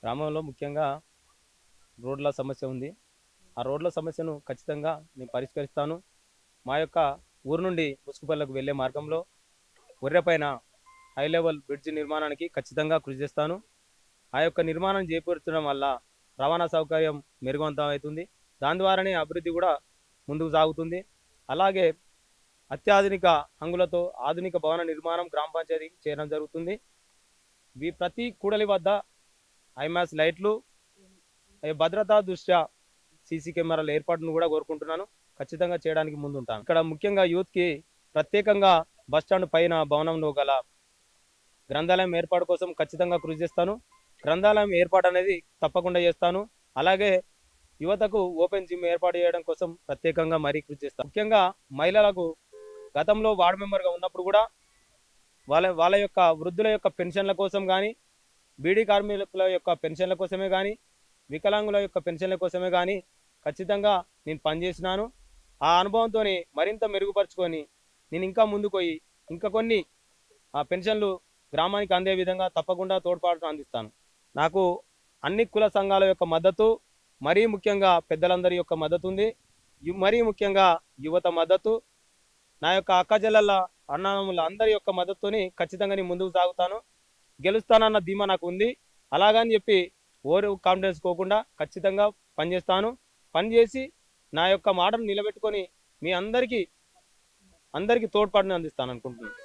గ్రామంలో ముఖ్యంగా రోడ్ల సమస్య ఉంది. ఆ రోడ్ల సమస్యను ఖచ్చితంగా నేను పరిష్కరిస్తాను. మా యొక్క ఊరు నుండి ముసుగుపల్లకు వెళ్ళే మార్గంలో ఒర్రెపైన హై లెవెల్ బ్రిడ్జ్ నిర్మాణానికి ఖచ్చితంగా కృషి చేస్తాను. ఆ యొక్క నిర్మాణం చేకూర్చడం వల్ల రవాణా సౌకర్యం మెరుగవంతం అవుతుంది. దాని ద్వారానే అభివృద్ధి కూడా ముందుకు సాగుతుంది. అలాగే అత్యాధునిక హంగులతో ఆధునిక భవన నిర్మాణం గ్రామ పంచాయతీకి చేయడం జరుగుతుంది. ప్రతి కూడలి వద్ద ఐమాస్ లైట్లు, భద్రతా దృష్ట్యా సీసీ కెమెరాల ఏర్పాటును కూడా కోరుకుంటున్నాను. ఖచ్చితంగా చేయడానికి ముందుంటాను. ఇక్కడ ముఖ్యంగా యూత్‌కి ప్రత్యేకంగా బస్టాండ్ పైన భవనంలో గల గ్రంథాలయం ఏర్పాటు కోసం ఖచ్చితంగా కృషి చేస్తాను. గ్రంథాలయం ఏర్పాటు అనేది తప్పకుండా చేస్తాను. అలాగే యువతకు ఓపెన్ జిమ్ ఏర్పాటు చేయడం కోసం ప్రత్యేకంగా మరీ కృషి చేస్తాను. ముఖ్యంగా మహిళలకు గతంలో వార్డు మెంబర్‌గా ఉన్నప్పుడు కూడా వాళ్ళ వాళ్ళ యొక్క వృద్ధుల యొక్క పెన్షన్ల కోసం గానీ, బీడీ కార్మికుల యొక్క పెన్షన్ల కోసమే గానీ, వికలాంగుల యొక్క పెన్షన్ల కోసమే గానీ ఖచ్చితంగా నేను పనిచేసినాను. ఆ అనుభవంతోని మరింత మెరుగుపరుచుకొని నేను ఇంకా ముందుకు పోయి ఇంకా కొన్ని పెన్షన్లు గ్రామానికి అందే విధంగా తప్పకుండా తోడ్పాటును అందిస్తాను. నాకు అన్ని కుల సంఘాల యొక్క మద్దతు, మరీ ముఖ్యంగా పెద్దలందరి యొక్క మద్దతు ఉంది. మరీ ముఖ్యంగా యువత మద్దతు, నా యొక్క అక్కచెల్లెళ్ళ అన్నదమ్ముల అందరి యొక్క మద్దతుతోని ఖచ్చితంగా నేను ముందుకు సాగుతాను. గెలుస్తానన్న ధీమా నాకు ఉంది. అలాగని చెప్పి ఓవర్ కాన్ఫిడెన్స్ పోకుండా ఖచ్చితంగా పనిచేస్తాను. పనిచేసి నా యొక్క మాటను నిలబెట్టుకొని మీ అందరికీ తోడ్పాటుని అందిస్తాను అనుకుంటున్నాను.